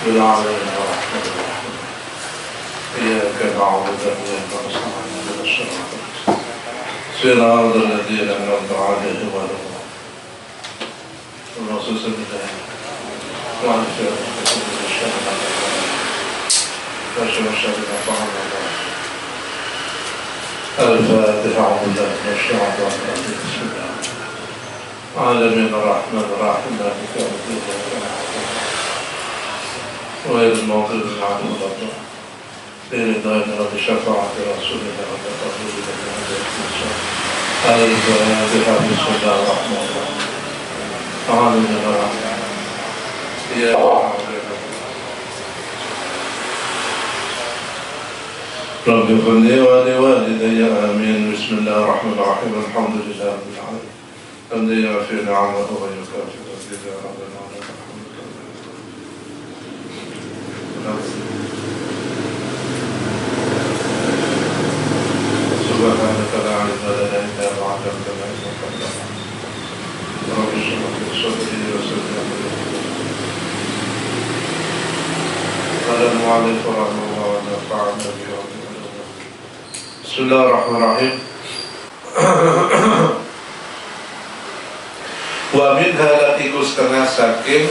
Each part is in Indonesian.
بالعالمين ورحمة الله إياك نعبد وإياك نستعين اهدنا الصراط صراط الذين أنعمت عليهم غير المغضوب عليهم وعلى الفاتحة أعوذ بالله من الشيطان الرجيم بسم الله عالمين الرحمن الرحيم مالك يوم الدين غير المغضوب عليهم ولا الضالين برضا رب شفاعة رسول الله وتقبل الفاتحة بسم الله الرحمن الرحيم عالمين الرحمن يا رب اغفر لي ولوالدي آمين بسم الله الرحمن الرحيم الحمد لله رب العالمين حمدا يعفي نعمه ويكافئ مزيدا ربنا ولك الحمد سبحانك لا علم لنا إلا ما علمتنا إنك أنت العليم رب اشرح لي صدري ويسر لي أمري قال المؤلف رحمه الله ونفعنا به بسم الله الرحمن الرحيم wa min halat iku setengah saking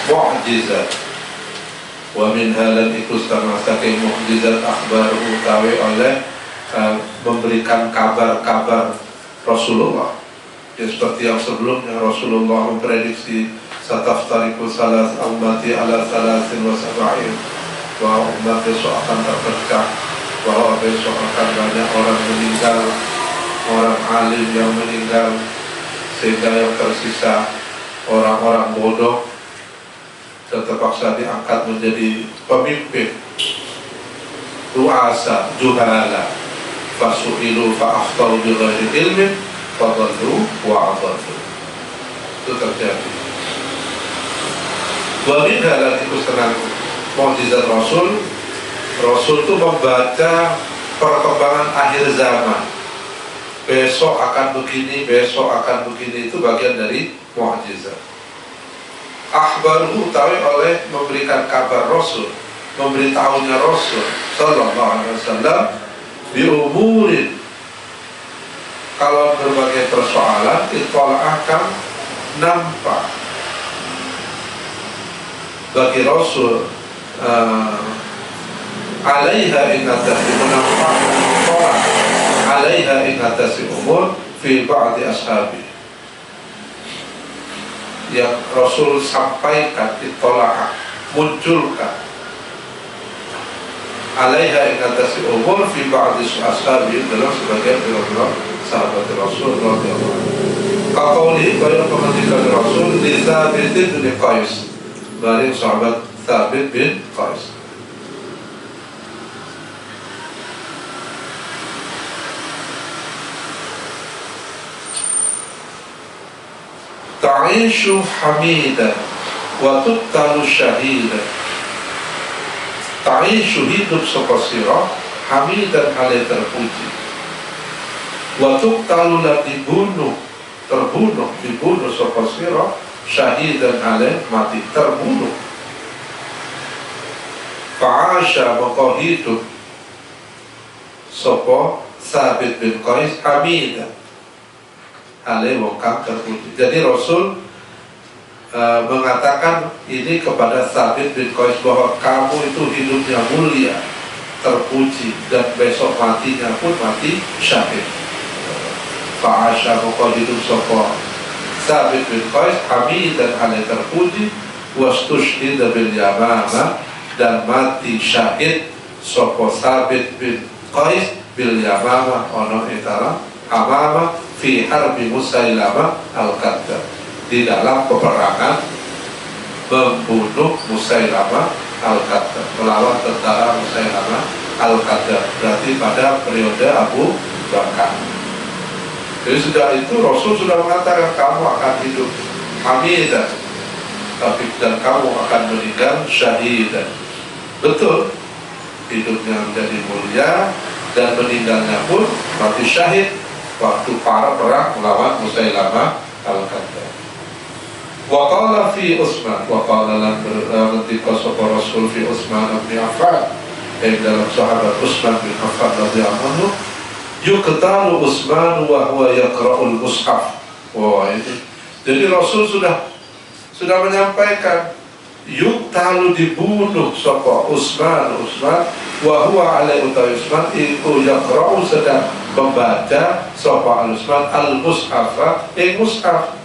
mu'jizat wa min halat iku setengah saking mu'jizat akhbar utawi oleh memberikan kabar-kabar Rasulullah ya, seperti yang sebelumnya Rasulullah memprediksi sataftariku salas ummati ala salasin wa sab'in bahwa umat besok akan terpecah, bahwa besok akan banyak orang meninggal, orang alim yang meninggal, sehingga yang tersisa orang-orang bodoh dan terpaksa diangkat menjadi pemimpin, ru'asa, juhala, fasu'ilu fa'aftau bighairi ilmin fadallu wa'adallu. Itu terjadi. Wa min halal iku senang mukjizat Rasul itu membaca perkembangan akhir zaman. Besok akan begini, besok akan begini, itu bagian dari mukjizat. Akhbaruhu tawi oleh memberikan kabar Rasul, memberitahunya Rasul sallallahu alaihi wasallam bi umurin, kalau berbagai persoalan itu akan nampak bagi Rasul alaiha ingatasi menampakkan tolak alaiha ingatasi umur fi ba'di ashabi, yang Rasul sampaikan ditolak, munculkan alaiha ingatasi umur fi ba'di ashabi dalam sebagian biro-biro sahabat Rasul radhiyallahu anhu. Kaqauli kaya pengendikan Rasul li Tsabit bin Qais, dari sahabat Tsabit bin Qais, ta'ishu hamidan wa tuqtalu syahidan. Ta'ishu hidup sapa sira hamidan hale terpuji, wa tuqtalu lan dibunuh sapa sira syahidan hale mati terbunuh. Fa'asha maka hidup sapa Tsabit bin Qais hamidan hale wong kang terpuji. Jadi Rasul mengatakan ini kepada Tsabit bin Qais bahwa kamu itu hidupnya mulia, terpuji, dan besok matinya pun mati syahid. Fa'asha maka hidup sapa Tsabit bin Qais hamidan hale terpuji, wastushhida bil yamamah, dan mati syahid sapa Tsabit bin Qais bil yamamah ono itara amama fi harbi Musailamah al-Kadzdzab, di dalam peperangan membunuh Musailamah al-Kadzdzab, melawan tentara Musailamah al-Kadzdzab, berarti pada periode Abu Bakar. Jadi sudah itu Rasul sudah mengatakan kamu akan hidup hamidan, tapi dan kamu akan meninggal syahidan. Betul, hidupnya menjadi mulia dan meninggalnya pun mati syahid waktu para perang melawan Musailamah al-Kadzdzab. Wa qala fi Utsman, wa qala lan berketika sapa Rasul fi Utsman bin Affan, dalam sahabat Utsman bin Affan radhiyallahu anhu, yuqtalu Utsman wa huwa yaqra'ul mushaf. Wah, ini jadi Rasul sudah menyampaikan yuqtalu dibunuh sapa Utsman wa huwa alai utawi Utsman iku yaqra'u sedang membaca sapa Utsman al-mushaf ing mushaf.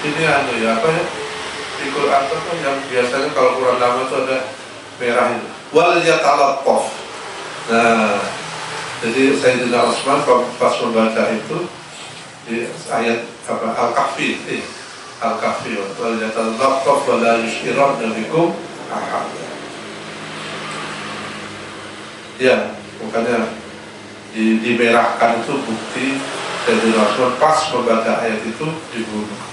Ini apa ya, di Quran itu kan yang biasanya kalau Quran lama itu ada merah itu wal yatalaqqaf. Nah, jadi Sayyidina Utsman pas membaca itu di ayat apa Al-Kahfi, Al-Kahfi wal yatalaqqaf wa la yushirun bikum ahad. Ya, makanya dimerahkan itu bukti Sayyidina Utsman pas membaca ayat itu dibunuh.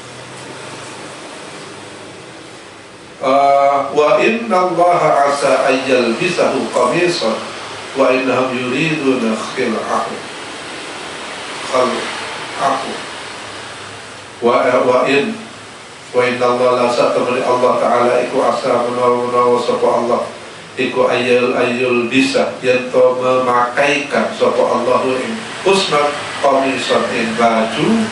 Wa inna allaha asa ayyal bisahu qamisan wa innahum yuriduna khil'ahu wa inna allaha la satamri Allah ta'ala iku asa menawa sapa Allah iku ayyul bisa yanto memakaikan sapa Allah ing Utsman qamisan ing baju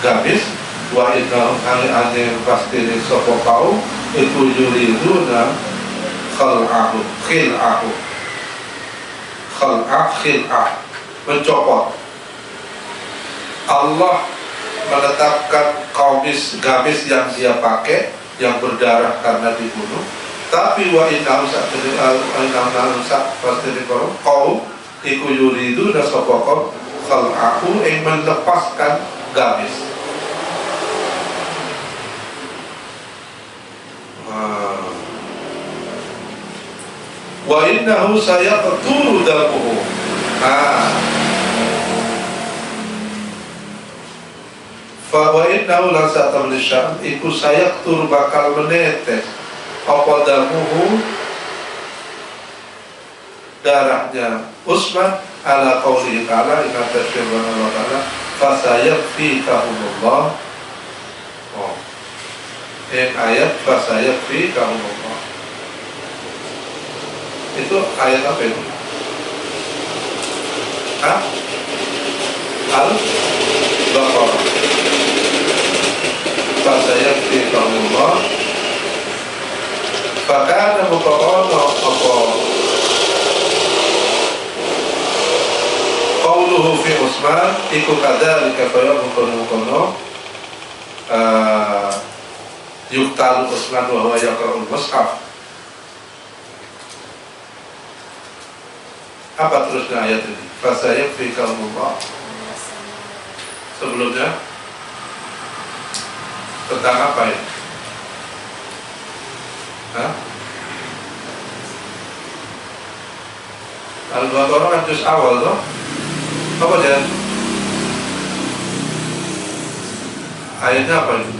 gamis wa innahum ane pasti sapa kaum iku yuriduna khil'ah mencopot. Allah menetapkan gamis yang dia pakai yang berdarah karena dibunuh, tapi wa innahum pasti kaum iku yuriduna sapa kaum khal'ahu ing melepaskan gamis. Wa innahu sayaqturu damuhu. Fa wa innahu la sa'tamil syam iku sayaqtur bakal menetes apa damuhu darahnya Utsman ala qaulihi ta'ala inna tasyrifan Allah ta'ala fa sayakfikahumullah. Ayat fa sayakfikahumullah itu ayat apa itu? Al-Baqarah. Fasayakfikahumullah. Fakana muqarana apa qauluhu fi Utsman iku kadzalika kaya mukono yuqtalu Utsman wa huwa yaqra'ul mushaf. Apa terusnya ayat ini? Fasayakfikahumullah. Sebelumnya tentang apa ya? Al-Baqarah kan juz awal toh? Apa aja? Ayatnya apa itu?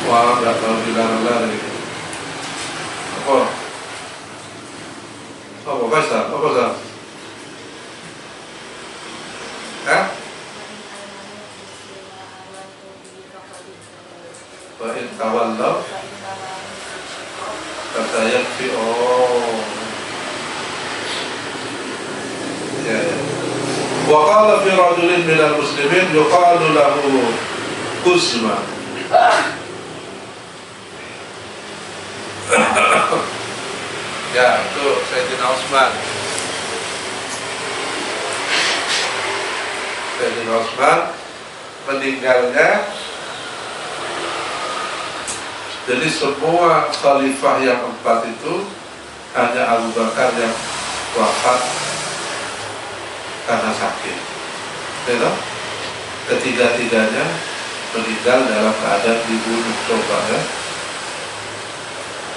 Wah, enggak tahu dilarang-larang ini. Apa? Faisal? Apa Zal? Wa in tawallaw fasayakfi. Ya. Wa qala fi rajulin minal muslimin yuqalu lahu Utsman. Ya, itu Sayyidina Utsman. Sayyidina Utsman meninggalnya. Jadi semua khalifah yang 4 itu hanya Abu Bakar yang wafat karena sakit. Ya, ketiga-tiganya meninggal dalam keadaan dibunuh. Coba ya,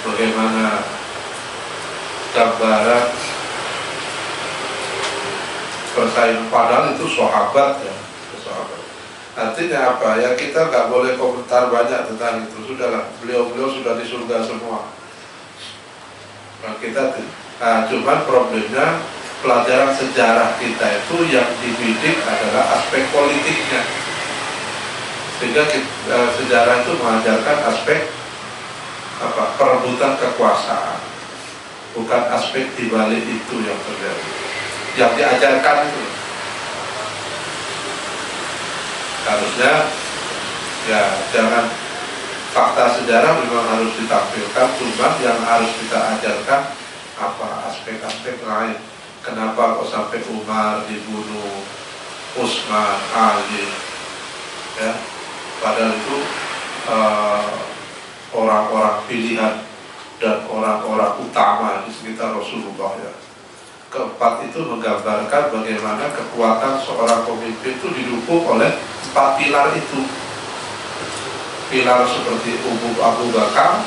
bagaimana gambaran persaingan, padahal itu sahabat ya. sahabat. Artinya apa? Ya kita nggak boleh komentar banyak tentang itu. Sudahlah, beliau-beliau sudah di surga semua. Nah, cuman problemnya pelajaran sejarah kita itu yang dibidik adalah aspek politiknya. Sehingga sejarah itu mengajarkan aspek perebutan kekuasaan, bukan aspek dibalik itu yang terjadi, yang diajarkan itu. Harusnya ya jangan, fakta sejarah memang harus ditampilkan, cuma yang harus kita ajarkan apa aspek-aspek lain. Kenapa kok sampai Umar dibunuh, Utsman, Ali, ya, padahal itu orang-orang pilihan dan orang-orang utama di sekitar Rasulullah, ya. Keempat itu menggambarkan bagaimana kekuatan seorang pemimpin itu didukung oleh 4 pilar itu. Pilar seperti Abu Bakar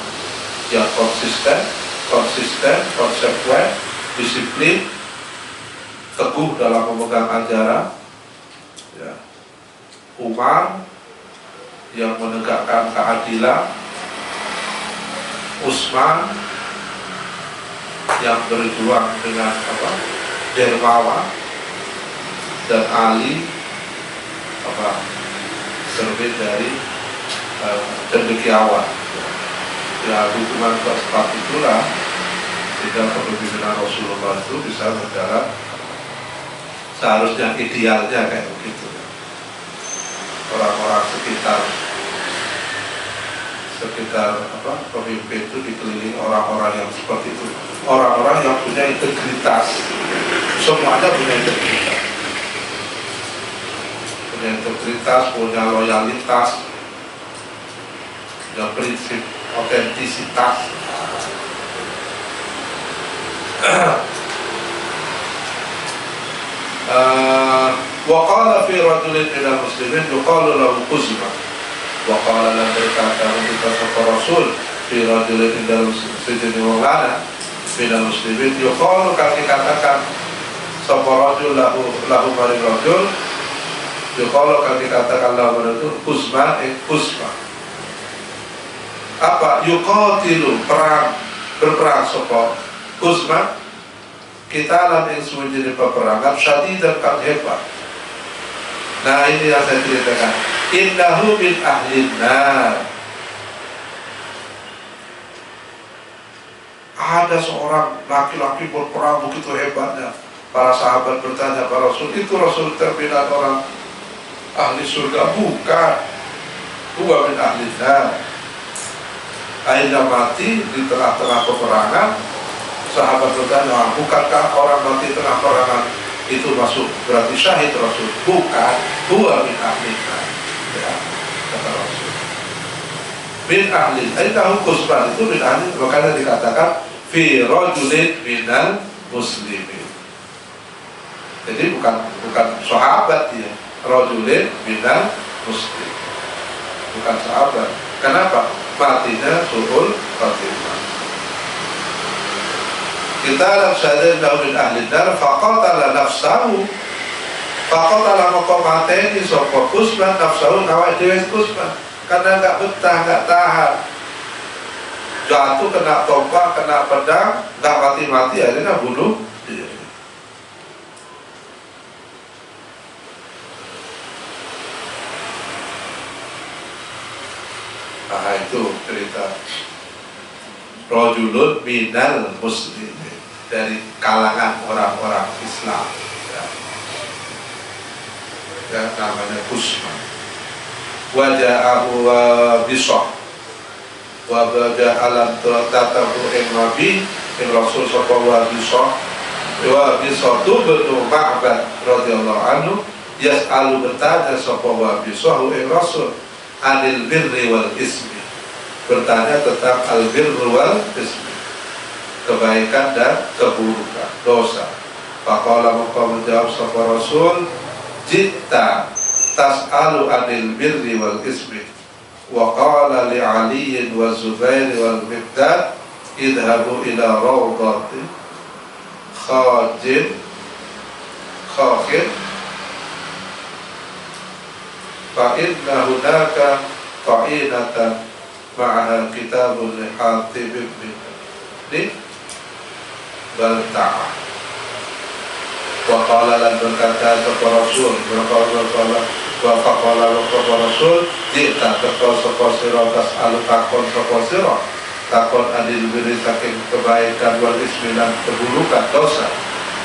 yang konsisten, konsekuen, disiplin, teguh dalam memegang ajaran, ya. Umar yang menegakkan keadilan, Utsman yang berjuang dengan dermawan, dan Ali terbit dari cendekiawan. Ya, dukungan keempat itulah sehingga kepemimpinan Rasulullah itu bisa berjalan seharusnya idealnya kayak begitu. Orang-orang sekitar pemimpin itu dikelilingi orang-orang yang seperti itu, orang-orang yang punya integritas. Semuanya punya integritas, punya loyalitas, punya prinsip otentisitas. Wa qala fi rajulin minal muslimin yuqalu lahu Quzma. Wa qala lan berkata ketika seorang Rasul fi rajulin dalam sejene wala minal muslimin yuqalu, kami katakan seorang rajul lahu maring rajul, yuqalu kami katakan lahu rajul Quzma Quzma. Apa? Yuqatilu, berperang sapa Quzma kita alam yang semuanya peperangan syadid dan kan hebat. Nah, ini yang saya ceritakan. Innahu min ahlin nar. Ada seorang laki-laki berperang begitu hebatnya. Para sahabat bertanya pada Rasul, itu Rasul terpilih orang ahli surga? Bukan. Huwa min ahlin nar. Akhirnya mati di tengah-tengah peperangan. Sahabat bertanya, bukankah orang mati tengah peperangan itu masuk berarti syahid? Rasul, bukan. Huwa min ahlin nar, ya, kata Rasul. Min ahlin, innahu Quzman, itu min ahlin, makanya dikatakan fi rajulin minal muslimin. Jadi bukan sahabat dia, rajulin minal muslim, bukan sahabat. Kenapa? Matinya suhul khatimah. Kita dalam syahid min ahlin nar faqatala nafsahu, faqatala maqamateni sapa Quzman nafsahu, awak dhewe Quzman, karena enggak betah, enggak tahan, jatuh kena tombak, kena pedang, enggak mati-mati, akhirnya bunuh diri. Nah, itu cerita rajulun minal muslimin, dari kalangan orang-orang Islam, ya, namanya Quzman. Waja'ahu wa bisah wa baja'alam tatahu nabi Rasul sallallahu alaihi wasallam wa bisah tubnu Ma'bad radhiyallahu anhu yas'alu, bertanya sapa wa bisah Rasul anil birri wal ismi, bertanya tentang al birri wal ismi, kebaikan dan keburukan, dosa. Faqala, maka menjawab sapa Rasul, jitta tas'alu anil birri wal ismi wa qala li Ali wa Zubair wal Miqdad idhabu ila rawdati khajin fa inna hunaka ta'inatan ma'aha kitabun li Hatib bin Balta'ah. Wa qala lan berkata sapa Rasul wa qala Rasul dita teko sapa sira tas'alu takon sapa sira takon adil biri saking kebaikan wal ismi lan keburukan dosa.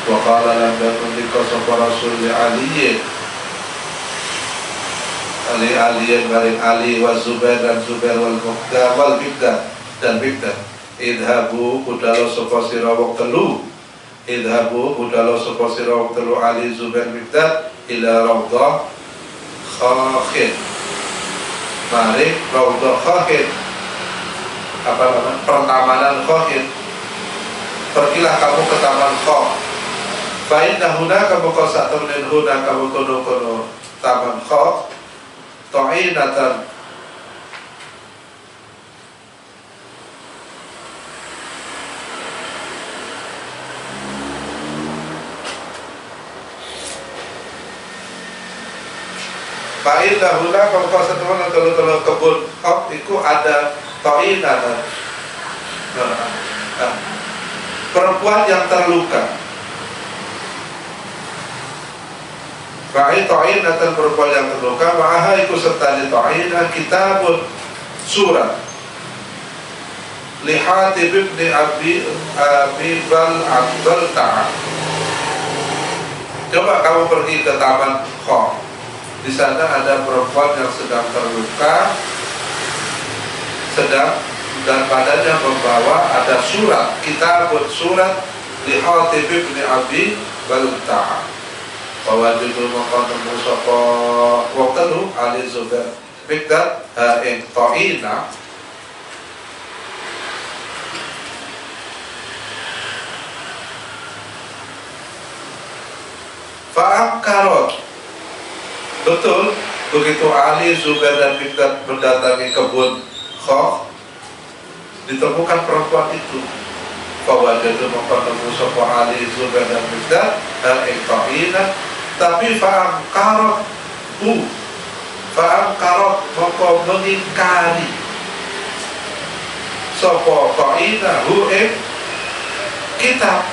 Wa qala lan berkata sapa Rasul li Ali maring Ali wa Zubair dan Zubair wal Muqdad wal Miqdad dan Miqdad. Idhabu budalo sapa sira wektu idhabu budalo sapa sira wektu Ali Zubair Miqdad ila Raudhah Khakhid. Maring Raudhah Khakhid, apa namanya, pertamanan Khakhid. Pergilah kamu ke taman Khakh. Fa inna hunaka muqasatun min hunaka kono taman Khakh ta'inatan fa'inna hunaka muqasatun telu kebun Khakh iku ada ta'inatan, perempuan yang terluka. Fa'i ta'inatan, perempuan yang terluka, ma'aha iku serta di ta'inah kitabun surat li Hatib bin Abi Balta'ah. Coba kamu pergi ke taman Khakh. Di sana ada perempuan yang sedang terluka, dan padanya membawa ada surat, kitabun surat li Hatib bin Abi Balta'ah. Bahwa judul mengkontemu sapa wektu Ali Zubair Miqdad ing ta'ina fa'angkarot. Betul, begitu Ali Zubair dan Miqdad mendatangi kebun Khakh, ditemukan perempuan itu. Bahwa judul mengkontemu sapa Ali Zubair dan Miqdad ing ta'ina, tapi fa'angkarot moko mengingkari sapa ta'ina hu ing kitab.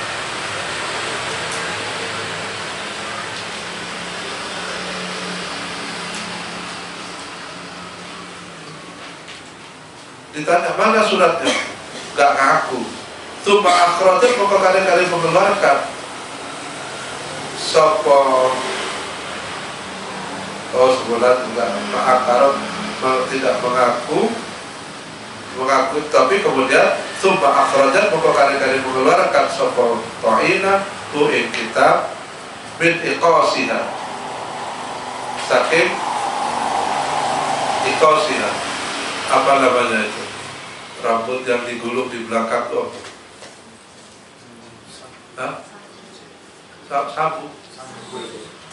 Ditanya mana suratnya, gak ngaku. Tsumma akhrajat, maka kali-kali mengeluarkan sapa sebulan enggak ma'akarat, tidak mengaku, tapi kemudian tsumma akhrajat, maka kali-kali mengeluarkan sapa ta'ina hu ing kitab min iqasiha, saking iqasiha, apa namanya itu, rambut yang digulung di belakang itu apa? Hah? Sabu,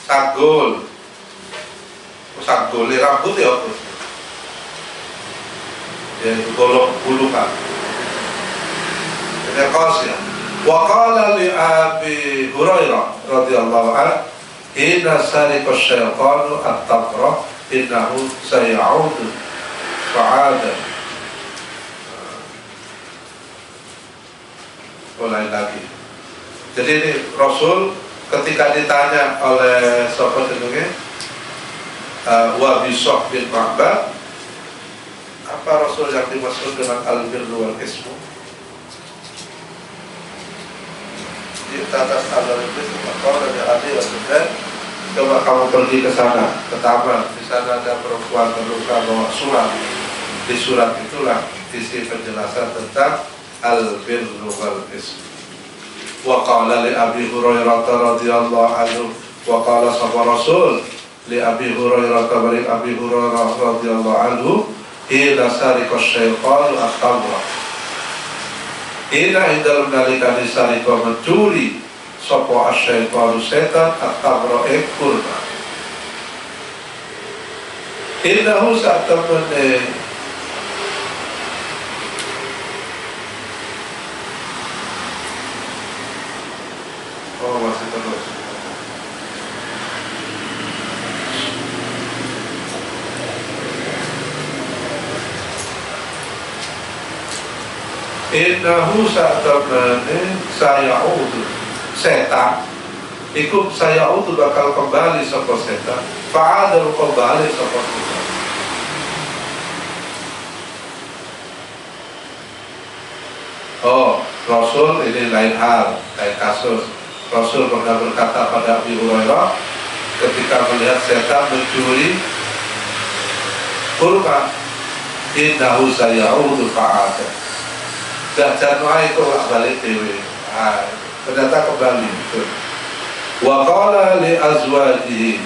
sagul, rambut ya apa? Ya itu golong gulungan. Ini qasiyah. Wa qala li Abi Hurairah radhiyallahu anhu, "Inna sarika syaitanu at-taqra innahu sayaudu fa'ada." Mulai lagi. Jadi ini Rasul ketika ditanya oleh sahabat jenenge Wabisah bin Ma'bad, apa Rasul yang dimaksud dengan al-birru wal ismu? Di atas al-birru maka dari Ali wa Zubair, coba kamu pergi ke sana, ke taman, di sana ada perempuan terluka bawa surat. Di surat itulah isi penjelasan tentang al-birru wal ismu. Wa qala li Abi Hurairah radhiyallahu anhu, wa qala sahaba Rasul li Abi Hurairah kabari Abi Hurairah radhiyallahu anhu, ila sarika syaitan at-tamra. Ila indal nalika disarika mencuri sapa asy-syaitanu setan at-tamra kurma. Innahu sa'tamane masih terus. innahu sa'tamane sayaudu setan iku sayaudu bakal kembali sapa setan fa'adul kembali sapa setan. Oh, Rasul ini lain hal, lain kasus. Rasul pernah berkata pada Abu Hurairah ketika melihat setan mencuri kurma, innahu sayaudu fa'ada. Dan januari itu balik dewe. Ternyata kembali. Wa qala li azwajihi.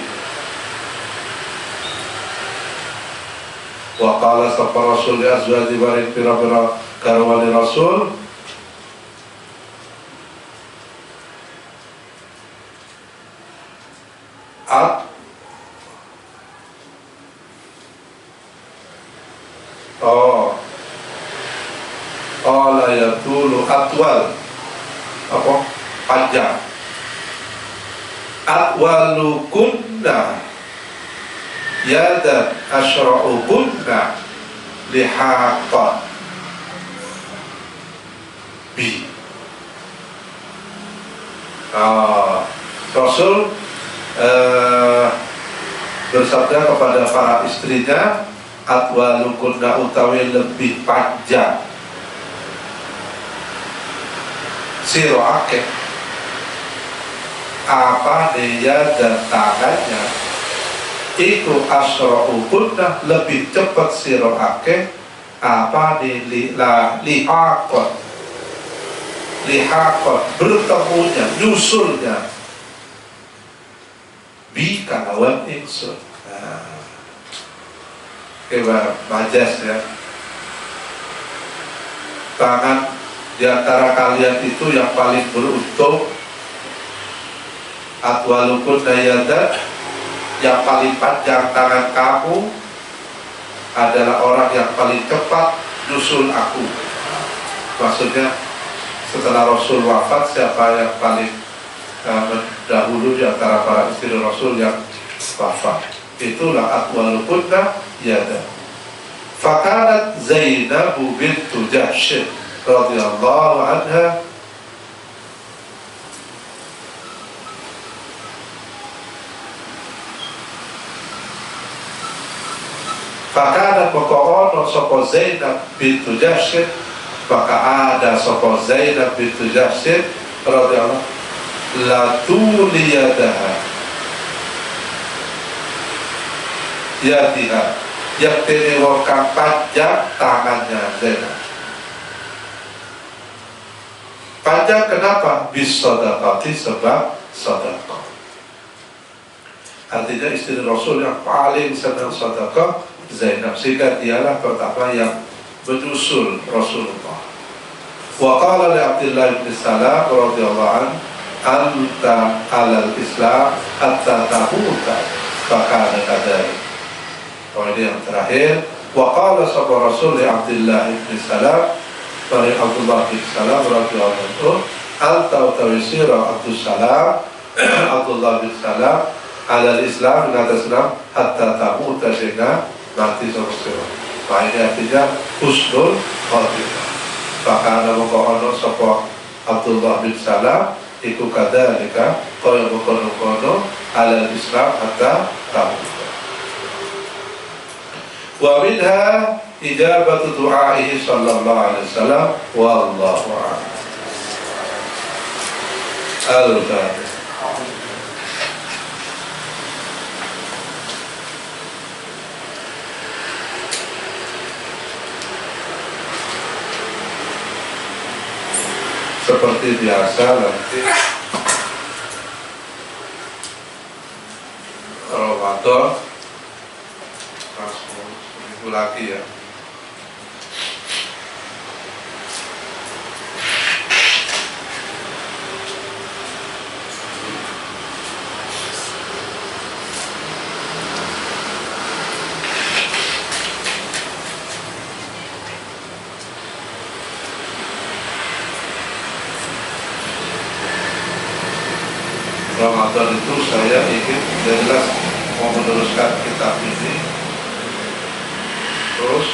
Wa qala sapa Rasul li azwajihi barik pira-pira garwani Rasul. Qala yatulu atwal apa panjang atwalukunna yadan asra'ukunna lihaqan bi. Rasul bersabda kepada para istrinya, atwalukunna utawi lebih panjang siro akeh apa dia dan tangannya itu asra'ukunna lebih cepat siro akeh apa di lihakon bertemunya nyusulnya bi kalawan ingsun. Keba majas ya, tangan di antara kalian itu yang paling beruntung atwalukun dayadat, yang paling panjang tangan kamu adalah orang yang paling cepat nyusul aku. Maksudnya setelah Rasul wafat, siapa yang paling mendahulu di antara para istri Rasul yang wafat? Itulah atwalukun dayadat. Fakanat Zainab bintu Jahsy radhiyallahu anha fakana pokok sapa Zainab bintu Jahsy, maka ada sapa Zainab bintu Jahsy radhiyallahu la tuliyadaha yadiha, yang tenewokan panjang tangannya Zainab. Panjang kenapa? Bis sedekati, sebab sedekah. Artinya istri Rasul yang paling senang sedekah Zainab, sehingga dialah pertama yang menyusul Rasulullah. Wa qala li Abdullah bin Salam radhiyallahu anhu, anta alal Islam hatta tamuta, fakana kadari. Ini yang terakhir. Wa qala sapa Rasul li Abdullah bin Salam, dari Abdullah bin Salam radhiyallahu anhu, anta tawisira Abdul Salam Abdullah bin Salam alal Islam, dengan Islam hatta tamuta, sehingga mati sama-sama. Nah, ini artinya husnul khotimah. Maka ada mengkono sapa Abdullah bin Salam iku kadzalika kaya mengkono alal Islam hatta tamuta. Wa minha ijabatu du'aihi sallallahu alaihi wasallam wallahu a'lam. Al-Fatihah. Seperti biasa nanti Ramadan langsung seminggu lagi ya. Ramadan itu saya ingin jelas mau meneruskan kitab ini, terus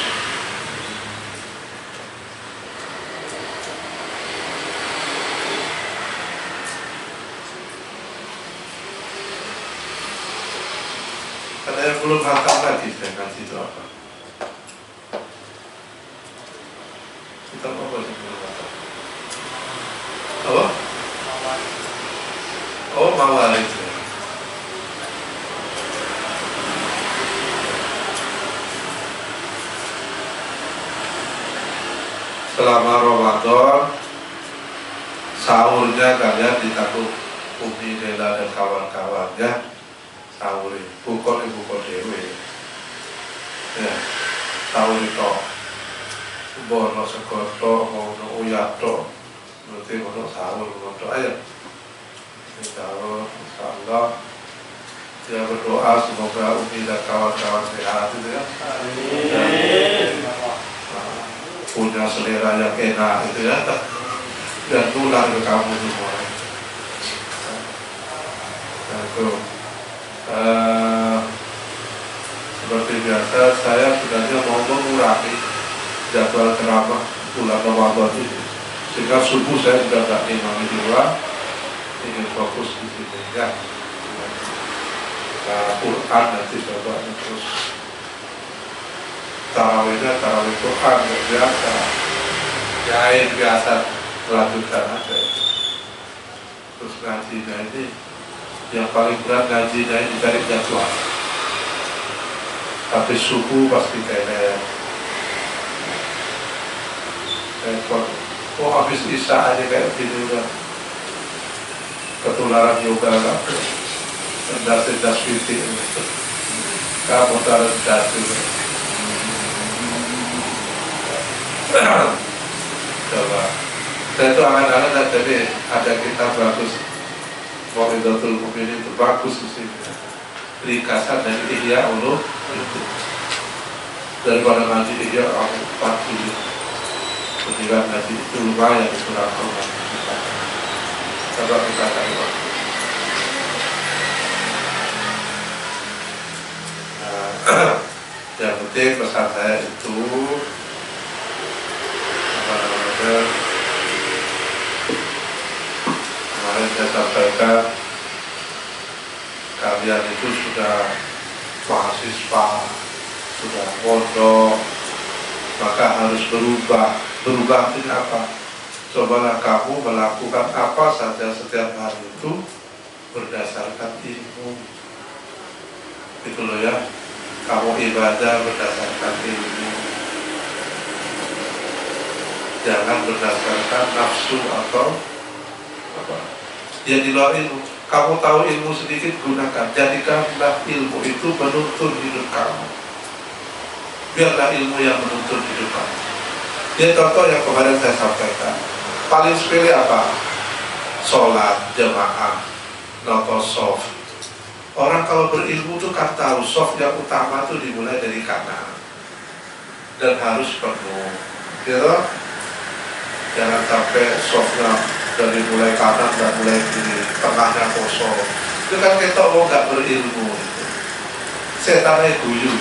lagi saya ngaji itu apa? Kita apa sih belum tahu? Apa? Oh, mawar itu. Selama Ramadan sahurnya kalian ditanggung Umi Dela dan kawan-kawannya sahur pukul dewe ya sahur itu bono sekoto mau uyato nanti mau sahur mau aja sahur insyaallah dia berdoa semoga Umi dan kawan-kawan sehat itu ya. Amin. Punya selera yang enak itu ya dan tular ke kamu semua. Nah, itu seperti biasa saya sebenarnya mau mengurangi jadwal ceramah bulan Ramadan ini sehingga subuh saya sudah tidak imami di luar, ingin fokus di sini ya. Quran nanti coba terus tarawihnya tarawih Quran biasa jahit biasa melanjutkan aja. Terus ngajinya ini yang paling berat ngajinya ini cari jadwal habis subuh pasti kayak oh habis isya aja kayak gini udah ketularan yoga lah das fiti kamu taruh das itu coba saya itu angan-angan jadi ada kitab bagus Wa'idatul Mu'minin itu bagus di sini ringkasan dari Ihya Ulum itu daripada ngaji Ihya aku pasti kemudian ngaji itu lumayan di surah Allah coba kita tengok yang penting pesan saya itu kemarin saya sampaikan kalian itu sudah mahasiswa, sudah pondok, maka harus berubah. Berubah ini apa? Cobalah kamu melakukan apa saja setiap hari itu berdasarkan ilmu. Itu loh ya, kamu ibadah berdasarkan ilmu. Jangan berdasarkan nafsu atau apa? Ya di luar ilmu. Kamu tahu ilmu sedikit, gunakan. Jadikanlah ilmu itu menuntun hidup kamu. Biarlah ilmu yang menuntun hidup kamu. Ya contoh yang kemarin saya sampaikan. Paling sepele apa? Sholat jamaah, noto soft. Orang kalau berilmu itu kan tahu soft yang utama itu dimulai dari kanan dan harus penuh. Gitu? Jangan sampai softnya dari mulai kanan dan mulai kiri, tengahnya kosong. Itu kan kita mau nggak berilmu. Setannya guyu.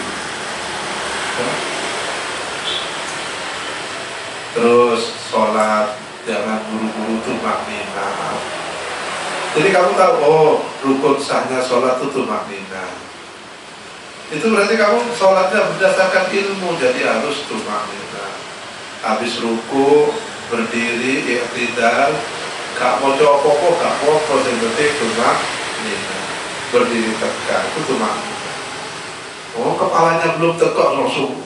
Terus sholat jangan buru-buru tumakninah. Jadi kamu tahu, oh rukun sahnya sholat itu tumakninah. Itu berarti kamu sholatnya berdasarkan ilmu, jadi harus tumakninah. Habis ruku berdiri, iktidal, gak mau copopo, gak mau yang penting tumakninah. Berdiri tegak itu tumakninah. Oh kepalanya belum tegak langsung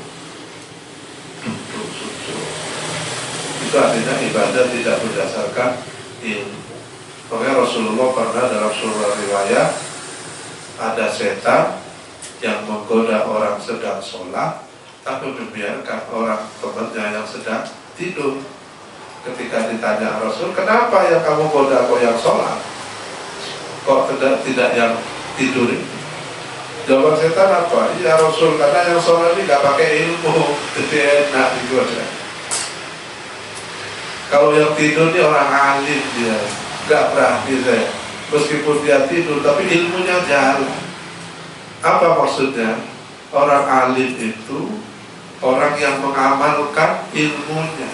itu artinya ibadah tidak berdasarkan ilmu. Makanya Rasulullah pernah dalam surah riwayat ada setan yang menggoda orang sedang sholat tapi membiarkan orang temannya yang sedang tidur. Ketika ditanya Rasul, kenapa yang kamu goda kok yang sholat, kok tidak yang tidur ini? Jawaban setan apa? Ya Rasul, karena yang sholat ini gak pakai ilmu, jadi enak digoda. Kalau yang tidur ini orang alim dia, gak berarti saya. Meskipun dia tidur, tapi ilmunya jalan. Apa maksudnya? Orang alim itu orang yang mengamalkan ilmunya.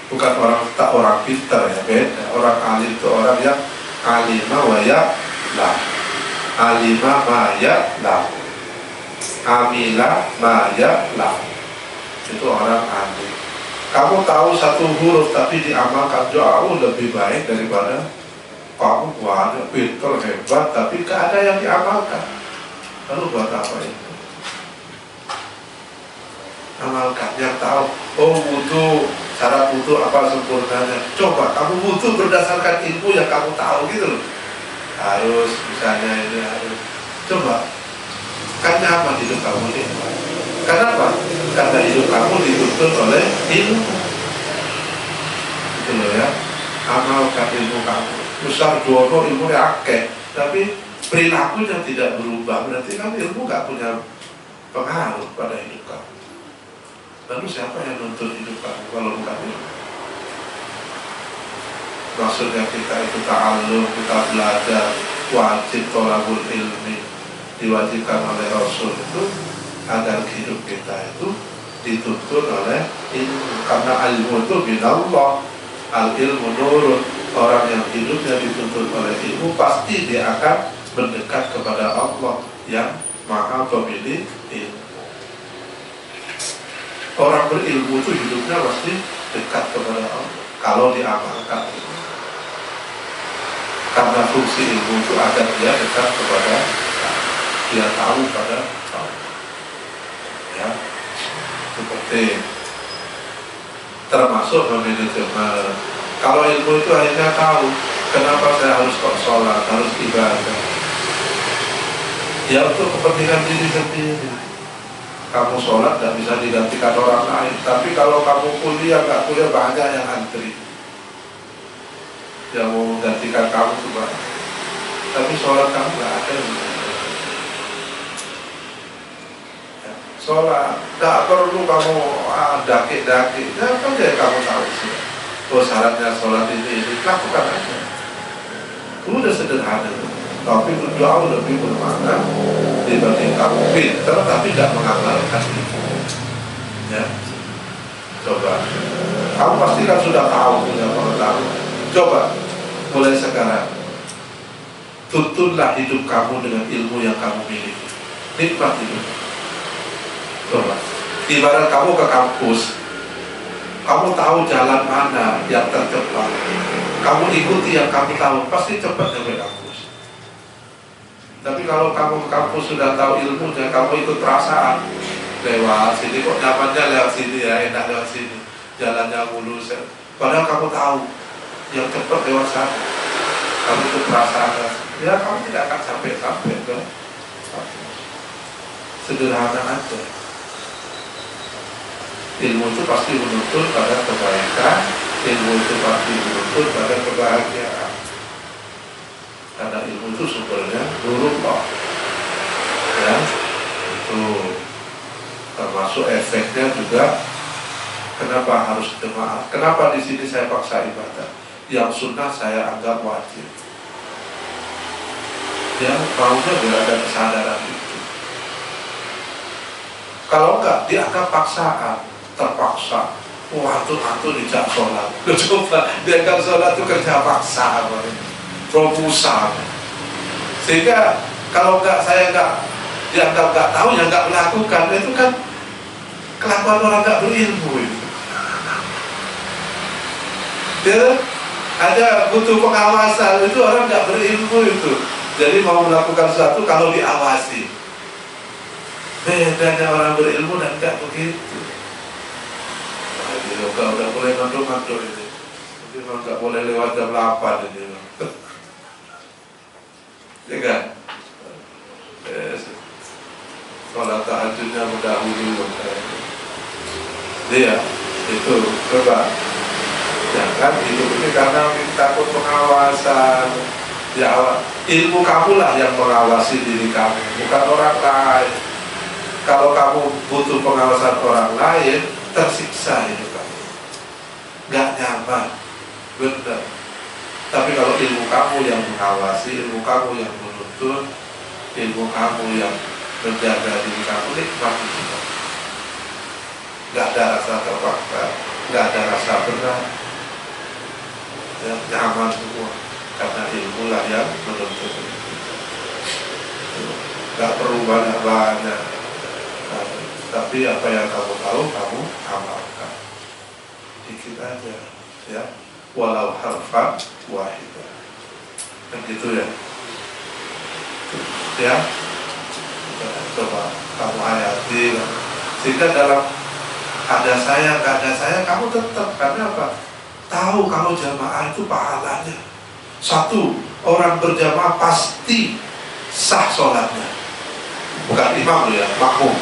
Bukan orang pintar ya, beda. Orang alim itu orang yang alimah wa ya'lam. alima ma ya'lam, amila ma ya'lam. Itu orang alim. Kamu tahu satu huruf tapi diamalkan jauh lebih baik daripada kamu banyak pintar hebat tapi gak ada yang diamalkan. Lalu buat apa itu? Amalkan. Yang tahu, oh wudu, cara wudu apa sempurnanya. Coba kamu wudu berdasarkan ilmu yang kamu tahu gitu loh. Harus, misalnya ini harus. Coba, kan apa hidup kamu ini? Kenapa? Karena hidup kamu dituntun oleh ilmu. Itu loh ya. Amalkan ilmu kamu. Besar dono ilmu akeh, tapi perilakunya tidak berubah. Berarti kan ilmu gak punya pengaruh pada hidup kamu. Lalu siapa yang nuntun hidup kamu kalau bukan ilmu? Maksudnya kita itu ta'allum, kita belajar, wajib thalabul ilmi, diwajibkan oleh Rasul itu agar hidup kita itu dituntun oleh ilmu. Karena ilmu itu minallah, al-ilmu nurun. Orang yang hidupnya dituntun oleh ilmu pasti dia akan mendekat kepada Allah yang maha pemilik ilmu. Orang berilmu itu hidupnya pasti dekat kepada Allah kalau diamalkan. Karena fungsi ilmu itu agar dia dekat kepada Allah, dia tahu pada Allah. Ya, seperti termasuk manajemen. Kalau ilmu itu akhirnya tahu kenapa saya harus kok sholat, harus ibadah. Ya untuk kepentingan diri sendiri. Kamu sholat tidak bisa digantikan orang lain. Tapi kalau kamu kuliah, nggak kuliah banyak yang antri. Yang mau menggantikan kamu itu banyak. Tapi sholat kamu nggak ada. Sholat, nggak perlu kamu daki-daki. Ya kan dia kamu tahu sih. Oh syaratnya sholat ini lakukan aja. Udah sederhana, tapi jauh lebih bermakna dibanding kamu pinter tapi tidak mengamalkan itu. Ya, coba. Kamu pasti kan sudah tahu, punya pengetahuan. Coba, mulai sekarang tuntunlah hidup kamu dengan ilmu yang kamu miliki. Nikmat hidup. Coba. Ibarat kamu ke kampus, kamu tahu jalan mana yang tercepat, kamu ikuti yang kamu tahu, pasti cepat sampai kampus. Tapi kalau kamu ke kampus sudah tahu ilmunya, kamu ikut perasaan, lewat sini kok nyamannya lewat sini ya, enak lewat sini, jalannya mulus. Padahal kamu tahu yang cepat lewat sana, kamu ikut perasaan, ya kamu tidak akan sampai ke kampus. Sederhana aja. Ilmu itu pasti menuntun pada kebaikan, ilmu itu pasti menuntun pada kebahagiaan. Karena ilmu itu sumbernya nurullah. Ya, itu termasuk efeknya juga. Kenapa harus jemaah? Kenapa di sini saya paksa ibadah? Yang sunnah saya anggap wajib. Yang maunya biar ada kesadaran itu. Kalau enggak dianggap paksaan. Terpaksa, antum dijak sholat. Coba, dianggap sholat itu kerja paksa, proposal. Sehingga kalau saya dianggap nggak tahu, ya nggak melakukan, itu kan kelakuan orang nggak berilmu itu. Dia ada butuh pengawasan, itu orang nggak berilmu itu. Jadi mau melakukan sesuatu kalau diawasi. Bedanya orang berilmu dan nggak begitu. Udah mulai mantul-mantul ini. Mungkin nggak boleh lewat jam 8 ini. Ya kan? Sholat tahajudnya mendahului. Iya, itu coba. Jangan hidup ini karena takut pengawasan. Ya, ilmu kamulah yang mengawasi diri kamu, bukan orang lain. Kalau kamu butuh pengawasan orang lain, tersiksa hidup kamu, nggak nyaman, benar. Tapi kalau ilmu kamu yang mengawasi, ilmu kamu yang menuntun, ilmu kamu yang menjaga diri kamu, nikmat hidup. Nggak ada rasa terpaksa, nggak ada rasa berat, ya, nyaman semua. Karena ilmu lah yang menuntun. nggak perlu banyak-banyak. Tapi apa yang kamu tahu, kamu amalkan. Dikit aja, ya. Walau harfan wahidah. Kan gitu ya. Ya. Coba kamu hayati. Sehingga dalam ada saya, nggak ada saya, kamu tetap. Karena apa? Tahu kalau jamaah itu pahalanya. Satu, orang berjamaah pasti sah sholatnya. Bukan imam ya, makmum.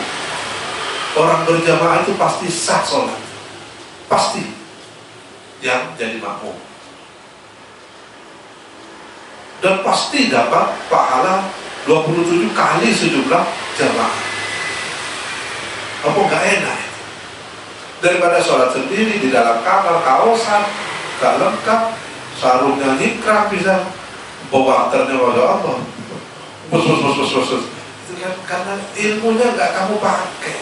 Orang berjamaah itu pasti sah sholat. Pasti. Yang jadi makmum. Dan pasti dapat pahala 27 kali sejumlah jamaah. Apa nggak enak? Daripada sholat sendiri di dalam kamar, kaosan, gak lengkap, sarungnya nyingkrang bisa, bawa antarnya wajah Allah. Bus. Itu kan karena ilmunya nggak kamu pakai.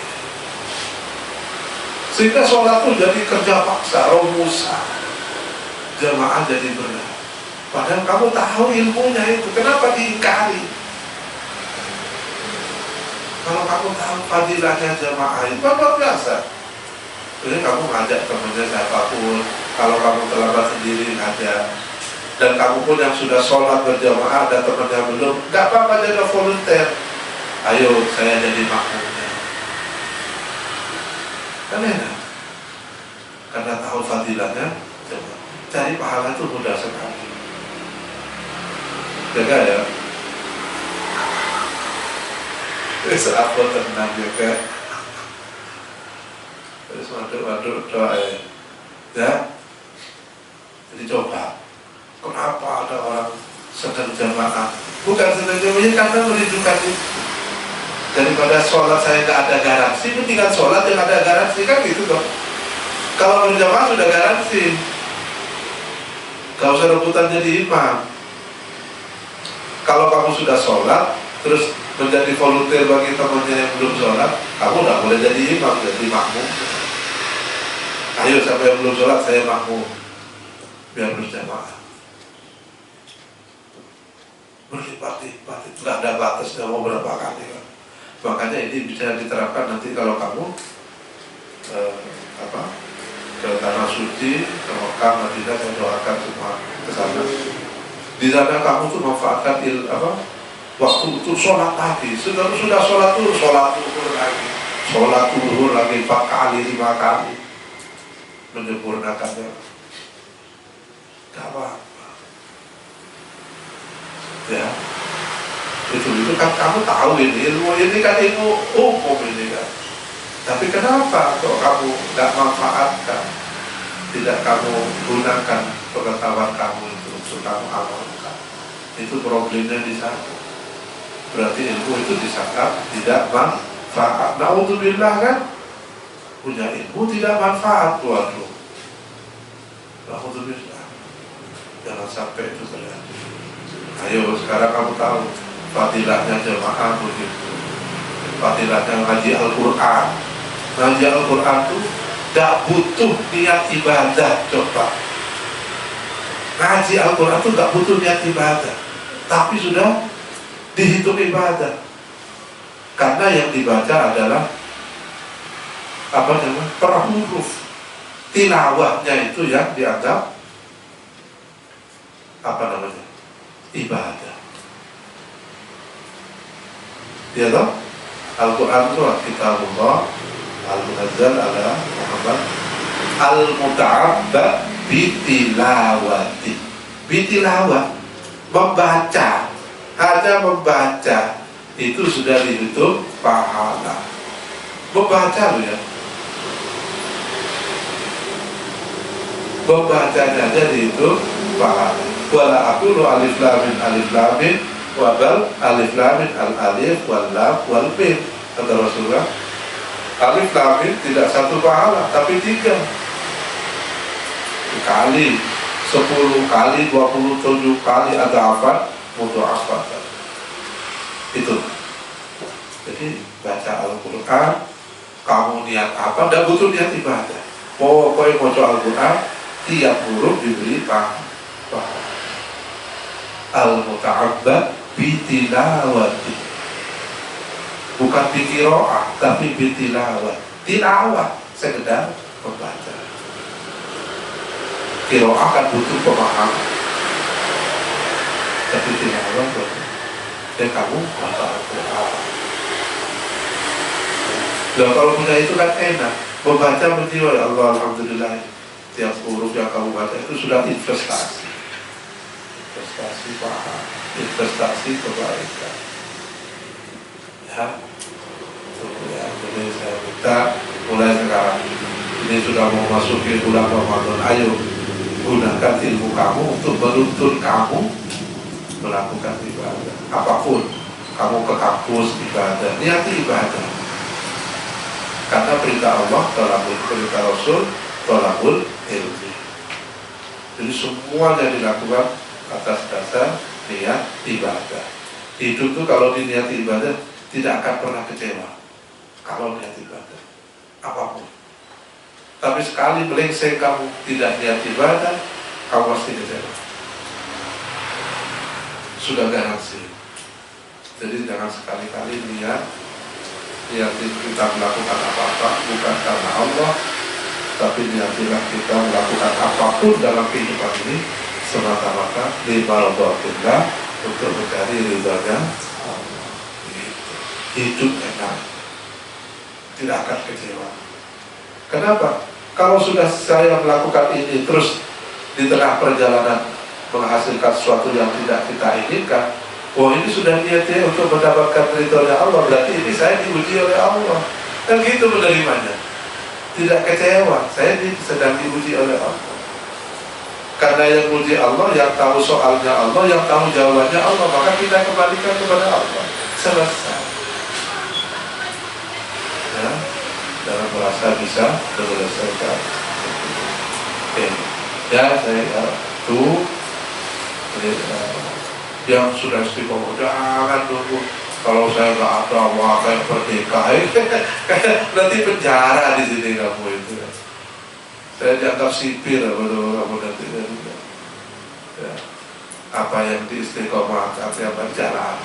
Sehingga sholat itu jadi kerja paksa, rumusan. Jamaah jadi benar. Padahal kamu tahu ilmunya itu, kenapa diingkari? Kalau kamu tahu fadilahnya jamaah itu luar biasa. Jadi kamu ngajak temannya siapapun. Kalau kamu terlambat sendiri ngajak. Dan kamu pun yang sudah sholat berjamaah ada temannya belum, gak apa-apa, jadi volunteer. Ayo saya jadi makmumnya. Kan enak. Karena tahu fadilahnya, cari pahala itu mudah sekali. Jaga ya. Saat tenang juga. Terus waduk doa ya. Jadi coba, kenapa ada orang sedang jamaah? Bukan sedang jamaah, karena merindukan itu. Daripada sholat saya nggak ada garansi, tinggal sholat yang ada garansi, kan gitu dong. Kalau berjamaah sudah garansi, gak usah rebutan jadi imam. Kalau kamu sudah sholat, terus menjadi volunteer bagi temannya yang belum sholat, kamu nggak boleh jadi imam, jadi makmum. Ayo siapa yang belum sholat, saya makmum, biar berjamaah. Berlipat-lipat, itu nggak ada batasnya mau berapa kali kan. Makanya ini bisa diterapkan nanti kalau kamu ke tanah suci, ke Mekah, Madinah, saya doakan semua ke sana. Di sana kamu tuh manfaatkan waktu untuk sholat lagi. Sudah sholat tuh, sholat zuhur lagi 4 kali, 5 kali, menyempurnakannya. Gak apa-apa. Ya, itu kan kamu tahu ini kan ilmu umum ini kan. Tapi kenapa kok kamu gak manfaatkan, tidak kamu gunakan pengetahuan kamu itu untuk kamu amalkan? Itu problemnya di sana. Berarti ilmu itu disangka tidak manfaat. Na'udzubillah kan, punya ilmu tidak manfaat. Waduh, na'udzubillah, jangan sampai itu terjadi. Ayo sekarang kamu tahu fadilahnya jamaah begitu, fadilahnya ngaji Al-Quran. Ngaji Al-Quran itu tidak butuh niat ibadah. Coba ngaji Al-Quran itu tidak butuh niat ibadah, tapi sudah dihitung ibadah. Karena yang dibaca adalah per huruf. Tilawahnya itu yang dianggap ibadah. Ya toh? Al-Quran itu kitabullah al-munazzal ala Muhammad al-muta'abbad bitilawati. Bitilawah, membaca, hanya membaca itu sudah dihitung pahala. Membaca loh ya, membacanya aja dihitung pahala. Wala aqulu alif lam mim wa bal alif lam mim al alif wal lam wal mim. Kata Rasulullah, alif lam mim tidak 1 pahala tapi 3 kali, 10 kali, 27 kali ada apa? Mudha'afat. Itu. Jadi baca Al-Quran, kamu niat apa? Tidak butuh niat ibadah. Pokoknya baca Al-Quran, tiap huruf diberi pahala. Al-muta'abbad bitilawati. bukan bikiroah tapi bitilawah. Tilawah sekedar membaca. Kiroah kan butuh pemahaman, tapi tilawah butuh. Dan kamu baca Al-Quran. Dan kalau punya itu kan enak, membaca berjiwa, ya Allah, alhamdulillah, tiap huruf yang kamu baca itu sudah investasi, investasi paham, investasi kebaikan. Ya, ya, jadi saya minta mulai sekarang, ini sudah mau masukin bulan Ramadan, ayo gunakan ilmu kamu untuk menuntun kamu melakukan ibadah apapun. Kamu ke kampus ibadah, niati ibadah, karena perintah Allah tolabul, perintah Rasul tolabul ilmi. Jadi semuanya dilakukan atas dasar niat ibadah. Hidup itu kalau diniati ibadah tidak akan pernah kecewa kalau niat ibadah apapun. Tapi sekali melengseng kamu tidak niat ibadah, kamu pasti kecewa. Sudah garansi. Jadi jangan sekali-kali niat kita melakukan apa-apa bukan karena Allah, tapi niatilah kita melakukan apapun dalam kehidupan ini semata-mata limaradatillah, untuk mencari ridhonya Allah. Hidup enak, tidak akan kecewa. Kenapa? Kalau sudah saya melakukan ini terus di tengah perjalanan menghasilkan sesuatu yang tidak kita inginkan, oh ini sudah niatnya untuk mendapatkan ridhonya Allah, berarti ini saya diuji oleh Allah. Dan gitu menerimanya, tidak kecewa, saya sedang diuji oleh Allah. Karena yang uji Allah, yang tahu soalnya Allah, yang tahu jawabannya Allah, maka kita kembalikan kepada Allah. Selesai. Ya, dalam merasa bisa menyelesaikan. Oke. Ya, saya tuh yang sudah istiqomah, jangan nunggu kalau saya nggak ada wah kayak merdeka, nanti penjara di sini kamu itu. Saya dianggap sipir, betul kamu nanti. Ya. Apa yang diistiqomahkan, apa jalan,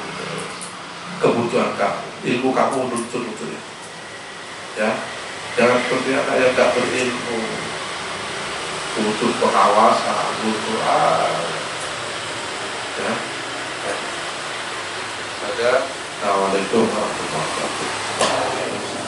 kebutuhan kamu, ilmu kamu nuntun itu ya. Ya, jangan seperti anak yang nggak berilmu, butuh pengawasan, butuh ya. Assalamualaikum warahmatullahi wabarakatuh.